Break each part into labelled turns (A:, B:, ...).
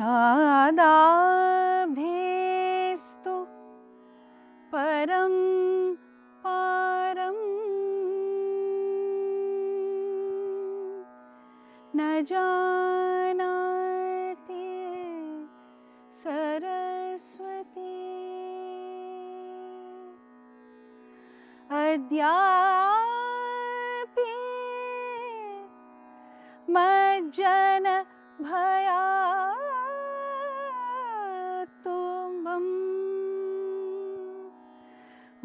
A: नादाभेस्तु परं पारं न जानाति सरस्वती अद्यापि मज्जन भयातुम्बं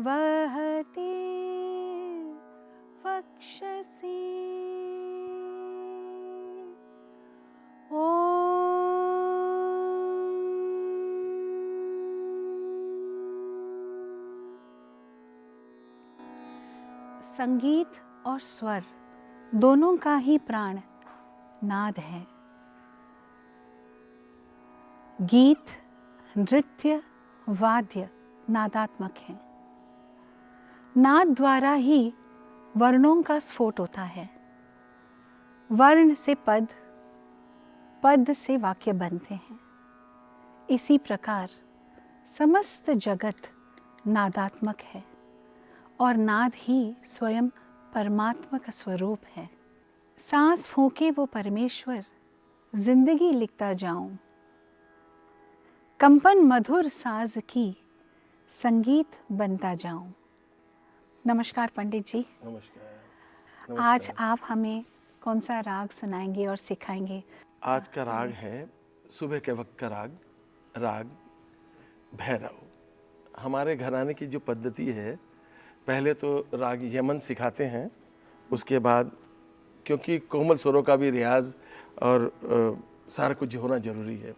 A: वहति वक्षसि संगीत और स्वर दोनों का ही प्राण नाद है। गीत, नृत्य, वाद्य नादात्मक हैं। नाद द्वारा ही वर्णों का स्फोट होता है। वर्ण से पद, पद से वाक्य बनते हैं। इसी प्रकार समस्त जगत नादात्मक है और नाद ही स्वयं परमात्मा का स्वरूप है। सांस फूंके वो परमेश्वर, जिंदगी लिखता जाऊं, कंपन मधुर साज की संगीत बनता जाऊं। नमस्कार पंडित जी।
B: नमस्कार।
A: आज आप हमें कौन सा राग सुनाएंगे और सिखाएंगे?
B: आज का राग है सुबह के वक्त का राग, राग भैरव। हमारे घराने की जो पद्धति है, पहले तो राग यमन सिखाते हैं, उसके बाद क्योंकि कोमल स्वरों का भी रियाज और सारा कुछ होना जरूरी है,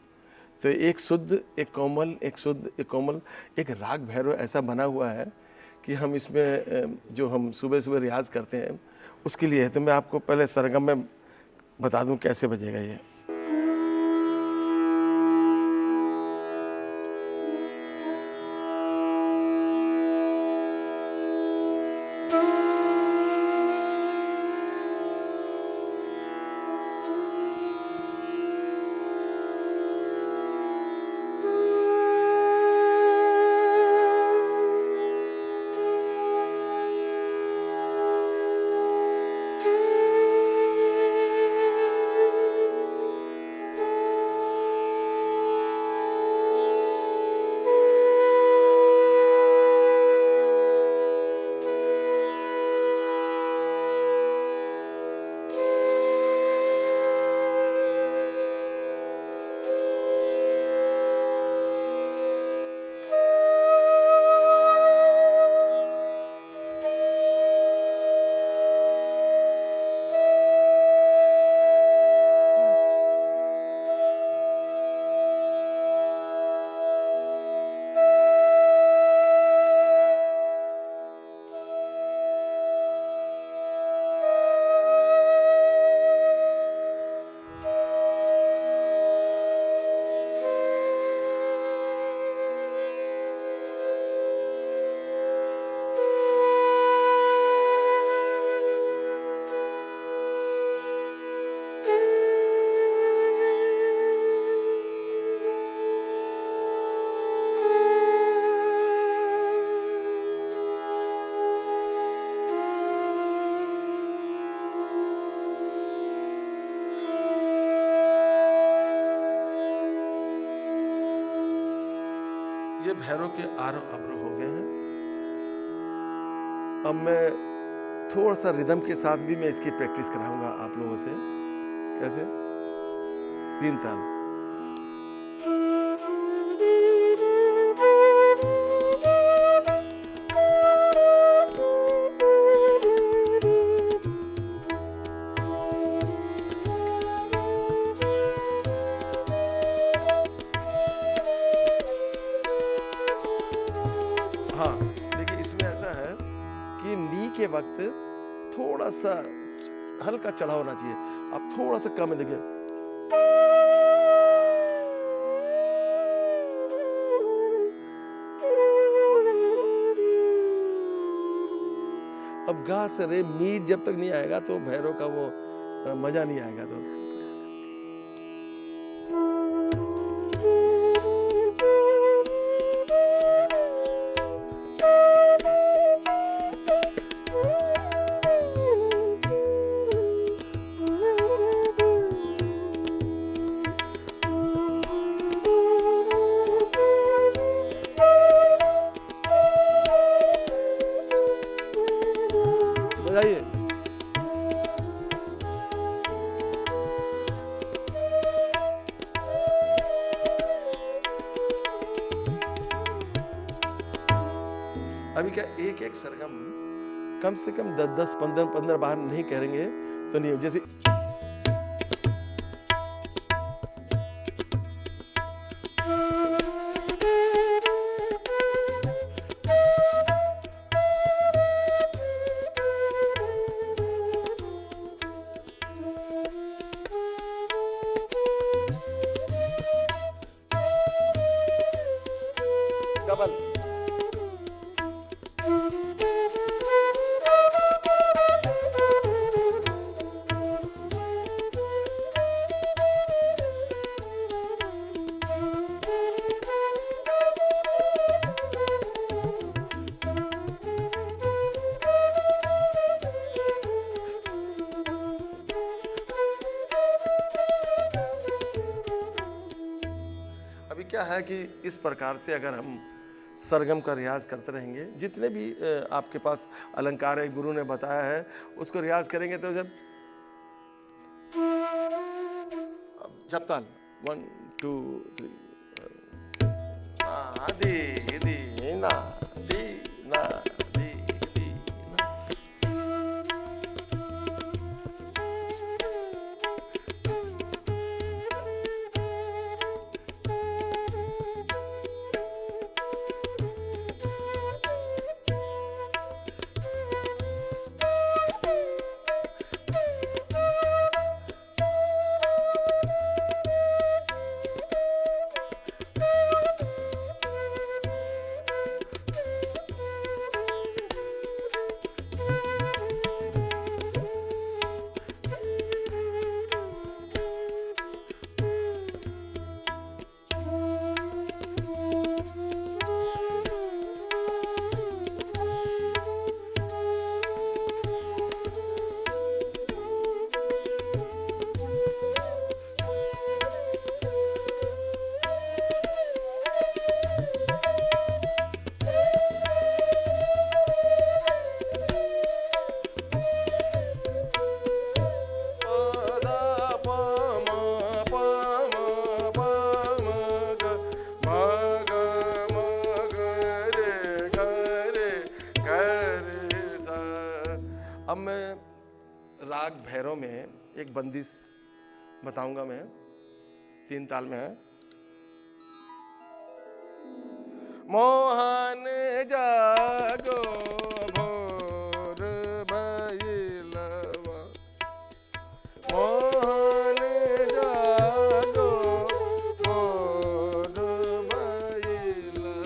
B: तो एक शुद्ध, एक कोमल, एक शुद्ध, एक कोमल, एक राग भैरव ऐसा बना हुआ है कि हम इसमें जो हम सुबह सुबह रियाज करते हैं उसके लिए है। तो मैं आपको पहले सरगम में बता दूं कैसे बजेगा ये। ये भैरव के आरोह अवरोह हो गए हैं। अब मैं थोड़ा सा रिदम के साथ भी मैं इसकी प्रैक्टिस कराऊंगा आप लोगों से। कैसे? 3 ताल। हाँ, देखिए इसमें ऐसा है कि नी के वक्त थोड़ा सा हल्का चढ़ा होना चाहिए। अब थोड़ा सा कम है, देखिए। अब गा से रे मी जब तक नहीं आएगा तो भैरव का वो मजा नहीं आएगा। तो अभी क्या एक एक सरगम कम से कम 10-10, 15-15 बार नहीं करेंगे तो नहीं। जैसे डबल। अभी क्या है कि इस प्रकार से अगर हम सरगम का रियाज करते रहेंगे, जितने भी आपके पास अलंकार है गुरु ने बताया है उसको रियाज करेंगे तो जब ताल 1 2 3 ना दी दी ना दी ना दी दी ना। अब मैं राग भैरव में एक बंदिश बताऊंगा। मैं 3 ताल में है। मोहन जागो भोर भइलवा, मोहन जागो भोर भइलवा।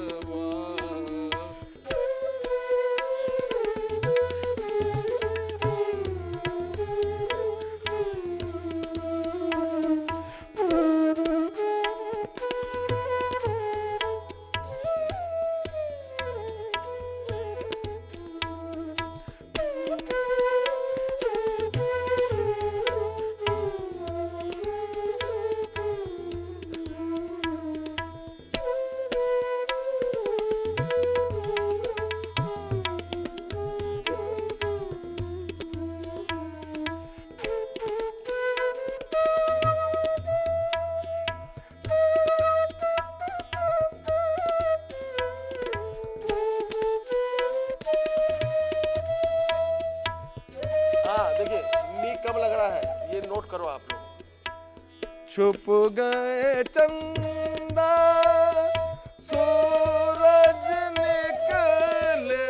B: देखिए नी कब लग रहा है ये नोट करो आप लोग। छुप गए चंदा सूरज निकले,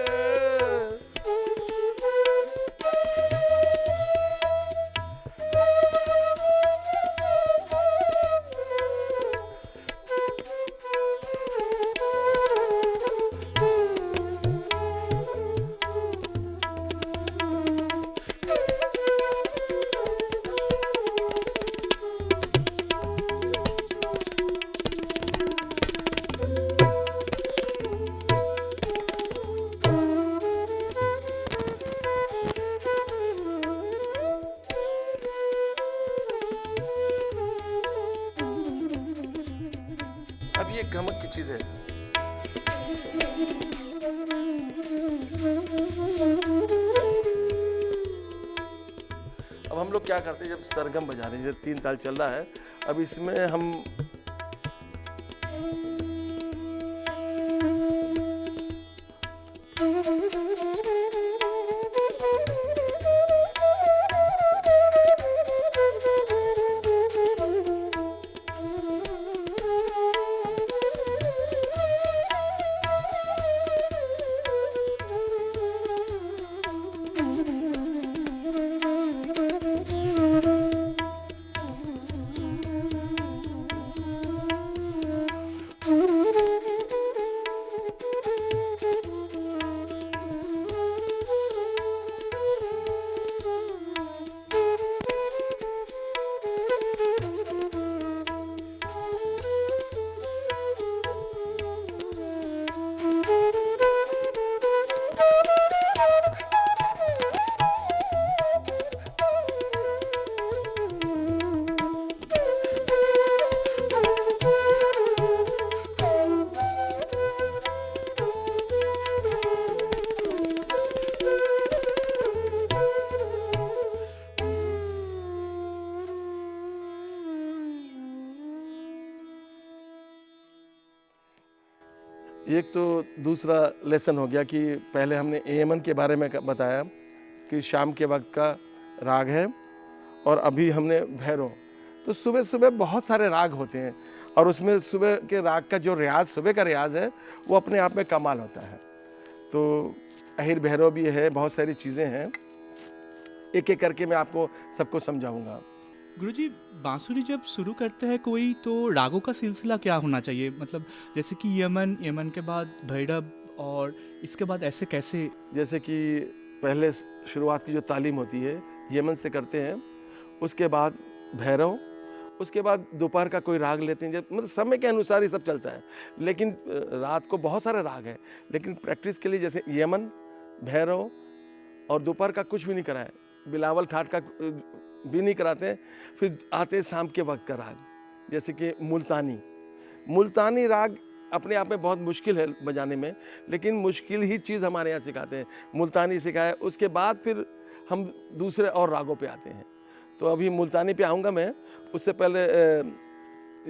B: अब ये गमक की चीज है। अब हम लोग क्या करते हैं जब सरगम बजा रहे हैं, जैसे 3 ताल चल रहा है, अब इसमें हम एक तो दूसरा लेसन हो गया कि पहले हमने यमन के बारे में बताया कि शाम के वक्त का राग है, और अभी हमने भैरव। तो सुबह सुबह बहुत सारे राग होते हैं, और उसमें सुबह के राग का जो रियाज, सुबह का रियाज है, वो अपने आप में कमाल होता है। तो अहिर भैरव भी है, बहुत सारी चीज़ें हैं, एक एक करके मैं आपको सबको समझाऊंगा।
C: गुरुजी, बांसुरी जब शुरू करते हैं कोई, तो रागों का सिलसिला क्या होना चाहिए? मतलब जैसे कि यमन, यमन के बाद भैरव, और इसके बाद ऐसे कैसे?
B: जैसे कि पहले शुरुआत की जो तालीम होती है यमन से करते हैं, उसके बाद भैरव, उसके बाद दोपहर का कोई राग लेते हैं। मतलब समय के अनुसार ही सब चलता है, लेकिन रात को बहुत सारे राग हैं, लेकिन प्रैक्टिस के लिए जैसे यमन, भैरव और दोपहर का कुछ भी नहीं कराए, बिलावल ठाट का भी नहीं कराते हैं। फिर आते हैं शाम के वक्त का राग, जैसे कि मुल्तानी। मुल्तानी राग अपने आप में बहुत मुश्किल है बजाने में, लेकिन मुश्किल ही चीज़ हमारे यहाँ सिखाते हैं। मुल्तानी सिखाया, उसके बाद फिर हम दूसरे और रागों पे आते हैं। तो अभी मुल्तानी पे आऊँगा मैं। उससे पहले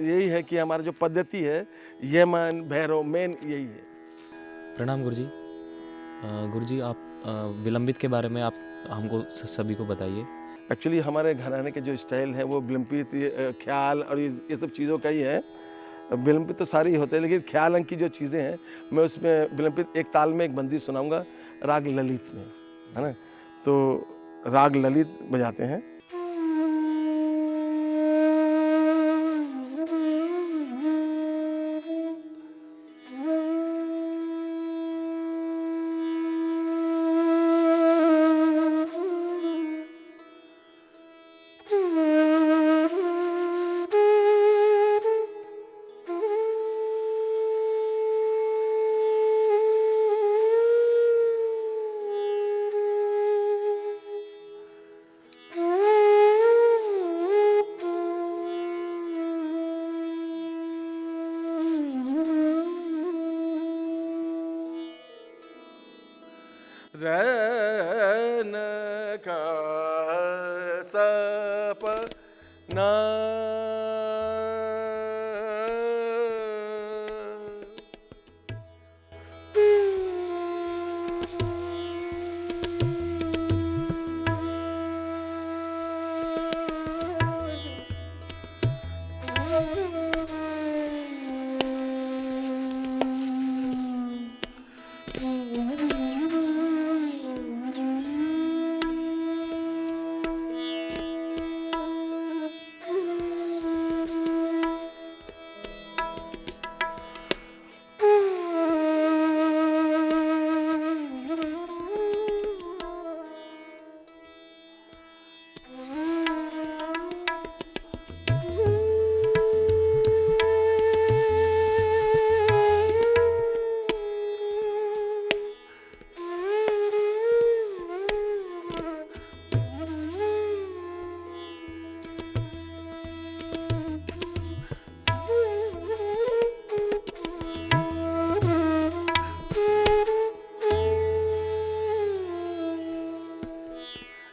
B: यही है कि हमारा जो पद्धति है यमन, भैरव, मेन यही है।
D: प्रणाम गुरुजी। गुरुजी, आप विलंबित के बारे में आप हमको सभी को बताइए।
B: एक्चुअली हमारे घराने के जो स्टाइल है वो विलंबित, ख्याल और ये सब चीज़ों का ही है। विलंबित तो सारी ही होते हैं, लेकिन ख्याल अंक की जो चीज़ें हैं मैं उसमें विलंबित एक ताल में एक बंदी सुनाऊंगा, राग ललित में, है ना। तो राग ललित बजाते हैं। रैन का सपना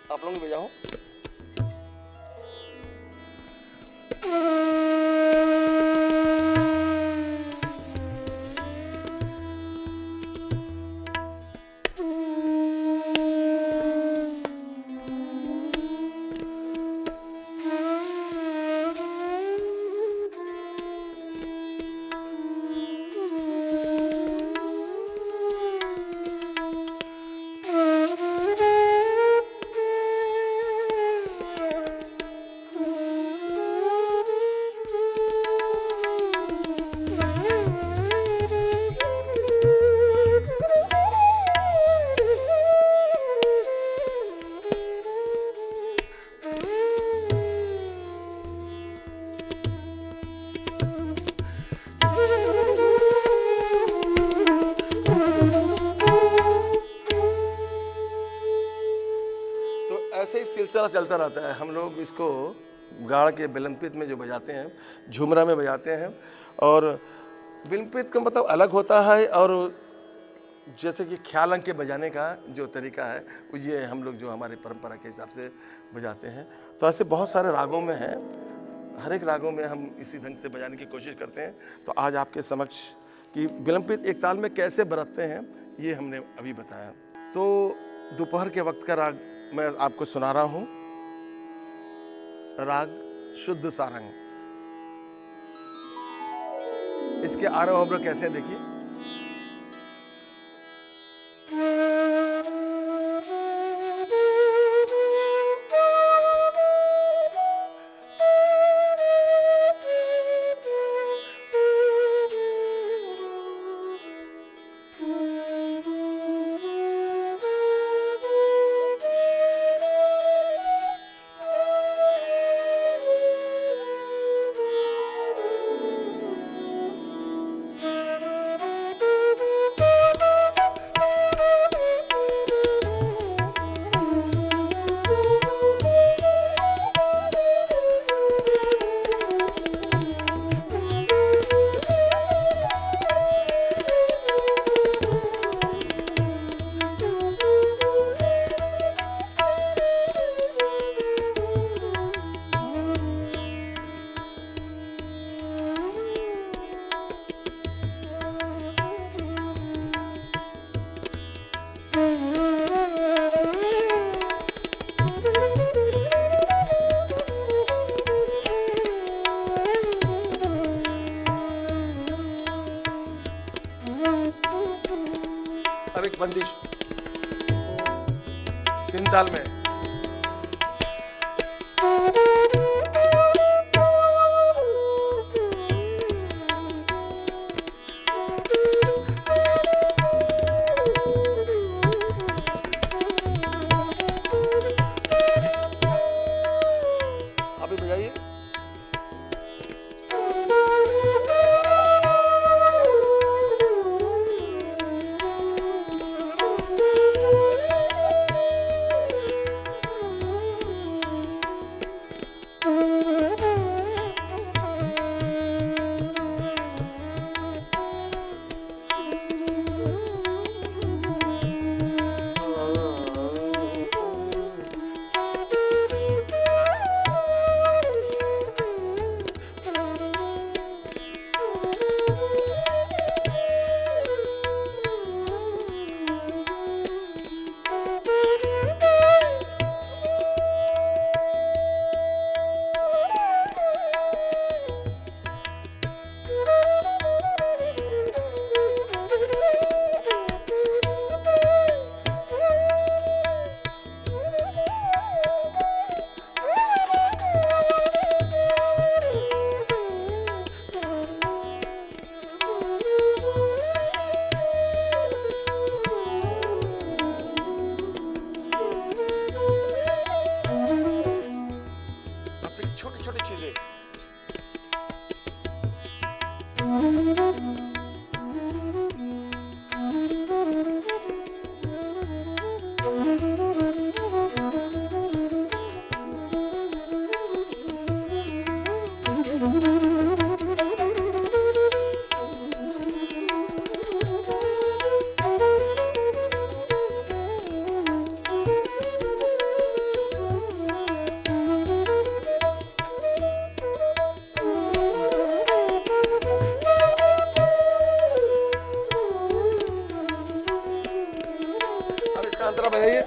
B: आप लोग बजाओ। ऐसे ही सिलसिला चलता रहता है। हम लोग इसको गाड़ के बिलंपित में जो बजाते हैं, झुमरा में बजाते हैं, और बिलंपित का मतलब अलग होता है, और जैसे कि ख्याल अंक के बजाने का जो तरीका है वो ये हम लोग जो हमारी परंपरा के हिसाब से बजाते हैं। तो ऐसे बहुत सारे रागों में हैं, हर एक रागों में हम इसी ढंग से बजाने की कोशिश करते हैं। तो आज आपके समक्ष कि विलंबित एक ताल में कैसे बरतते हैं, ये हमने अभी बताया। तो दोपहर के वक्त का राग मैं आपको सुना रहा हूँ, राग शुद्ध सारंग। इसके आरोह अवरोह कैसे हैं देखिए। अब एक बंदिश 3 ताल में। अभी बजाइए। छोटी छोटी चीजें। अब इसका अंतरा बताइए।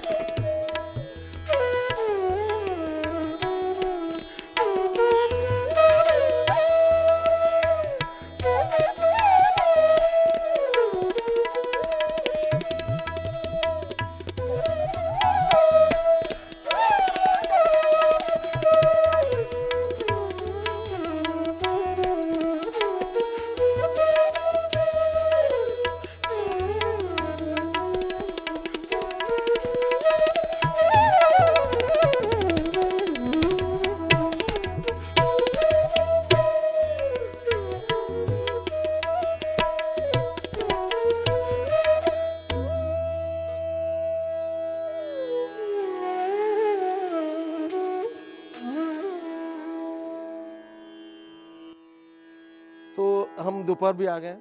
B: तो हम दोपहर भी आ गए,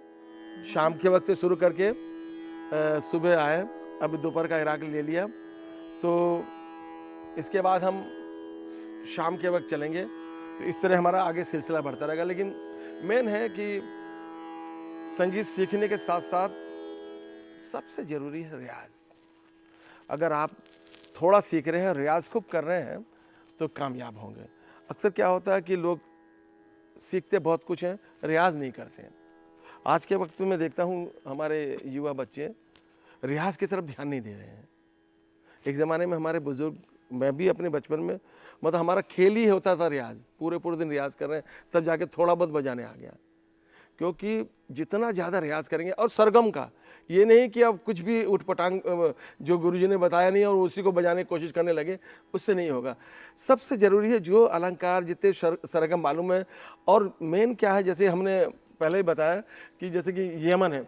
B: शाम के वक्त से शुरू करके सुबह आए, अभी दोपहर का इराक ले लिया। तो इसके बाद हम शाम के वक्त चलेंगे। तो इस तरह हमारा आगे सिलसिला बढ़ता रहेगा। लेकिन मेन है कि संगीत सीखने के साथ साथ सबसे ज़रूरी है रियाज। अगर आप थोड़ा सीख रहे हैं, रियाज खूब कर रहे हैं, तो कामयाब होंगे। अक्सर क्या होता है कि लोग सीखते बहुत कुछ हैं, रियाज नहीं करते हैं। आज के वक्त में मैं देखता हूँ हमारे युवा बच्चे रियाज की तरफ ध्यान नहीं दे रहे हैं। एक ज़माने में हमारे बुजुर्ग, मैं भी अपने बचपन में, मतलब हमारा खेल ही होता था रियाज, पूरे पूरे दिन रियाज कर रहे हैं, तब जाके थोड़ा बहुत बजाने आ गया। क्योंकि जितना ज़्यादा रियाज करेंगे, और सरगम का ये नहीं कि अब कुछ भी उठपटांग जो गुरुजी ने बताया नहीं और उसी को बजाने की कोशिश करने लगे, उससे नहीं होगा। सबसे ज़रूरी है जो अलंकार, जितने सरगम मालूम है, और मेन क्या है, जैसे हमने पहले ही बताया कि जैसे कि यमन है,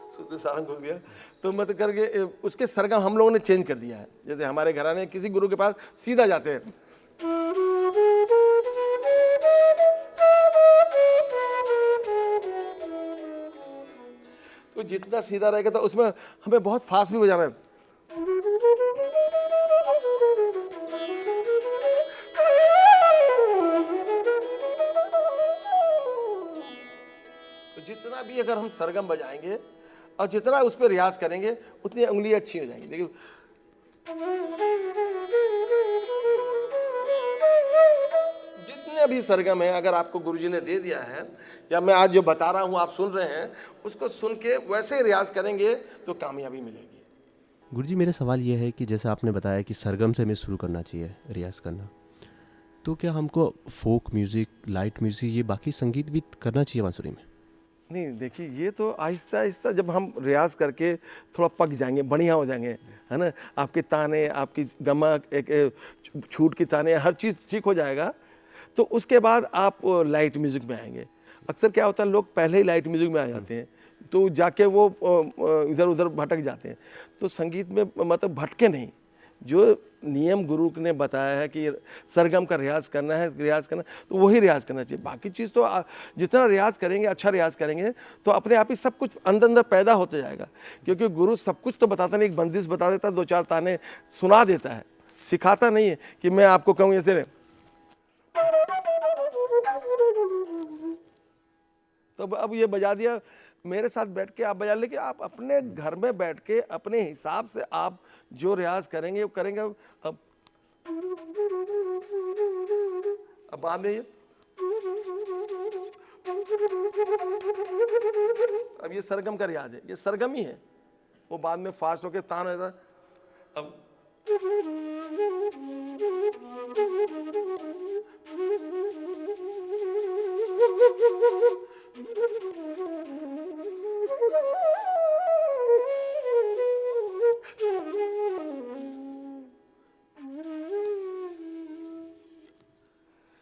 B: शुद्ध सारंग घुस गया, तो मतलब करके उसके सरगम हम लोगों ने चेंज कर दिया है। जैसे हमारे घराने किसी गुरु के पास सीधा जाते हैं, तो जितना सीधा रहेगा तो उसमें हमें बहुत फास्ट भी बजाना है। तो जितना भी अगर हम सरगम बजाएंगे और जितना उस पर रियाज करेंगे, उतनी उंगली अच्छी हो जाएंगी। देखिए, जितने भी सरगम है, अगर आपको गुरुजी ने दे दिया है, या मैं आज जो बता रहा हूँ आप सुन रहे हैं, उसको सुन के वैसे रियाज करेंगे तो कामयाबी मिलेगी।
E: गुरुजी, मेरा सवाल ये है कि जैसे आपने बताया कि सरगम से हमें शुरू करना चाहिए रियाज करना, तो क्या हमको फोक म्यूज़िक, लाइट म्यूज़िक, ये बाकी संगीत भी करना चाहिए बांसुरी में?
B: नहीं, देखिए, ये तो आहिस्ता आहिस्ता जब हम रियाज करके थोड़ा पक जाएंगे, बढ़िया हो जाएंगे, है ना, आपके ताने, आपकी गमक, एक छूट की ताने, हर चीज़ ठीक हो जाएगा, तो उसके बाद आप लाइट म्यूज़िक में आएंगे। अक्सर क्या होता है, लोग पहले ही लाइट म्यूज़िक में आ जाते हैं, तो जाके वो इधर उधर भटक जाते हैं। तो संगीत में मतलब भटके नहीं, जो नियम गुरु ने बताया है कि सरगम का रियाज करना है, तो वही रियाज करना चाहिए। बाकी चीज़ तो जितना रियाज करेंगे, अच्छा रियाज करेंगे, तो अपने आप ही सब कुछ अंदर अंदर पैदा होते जाएगा। क्योंकि गुरु सब कुछ तो बताता नहीं, एक बंदिश बता देता है, दो चार ताने सुना देता है, सिखाता नहीं है कि मैं आपको कहूँ ऐसे। तो अब ये बजा दिया, मेरे साथ बैठ के आप बजा, लेकिन आप अपने घर में बैठ के अपने हिसाब से आप जो रियाज करेंगे वो करेंगे। अब बाद में अब ये सरगम का रियाज है, ये सरगम ही है, वो बाद में फास्ट होके तान होता है। अब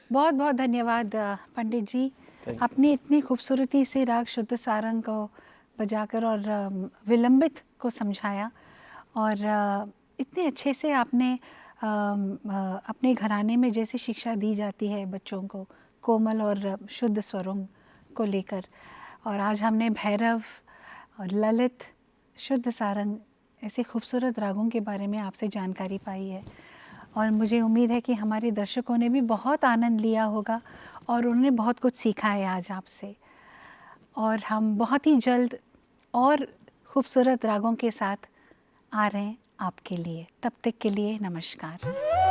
A: बहुत बहुत धन्यवाद पंडित जी, आपने इतनी खूबसूरती से राग शुद्ध सारंग को बजाकर और विलंबित को समझाया, और इतने अच्छे से आपने अपने घराने में जैसे शिक्षा दी जाती है बच्चों को कोमल और शुद्ध स्वरों को लेकर, और आज हमने भैरव और ललित, शुद्ध सारंग, ऐसे खूबसूरत रागों के बारे में आपसे जानकारी पाई है। और मुझे उम्मीद है कि हमारे दर्शकों ने भी बहुत आनंद लिया होगा और उन्होंने बहुत कुछ सीखा है आज आपसे। और हम बहुत ही जल्द और खूबसूरत रागों के साथ आ रहे हैं आपके लिए। तब तक के लिए नमस्कार।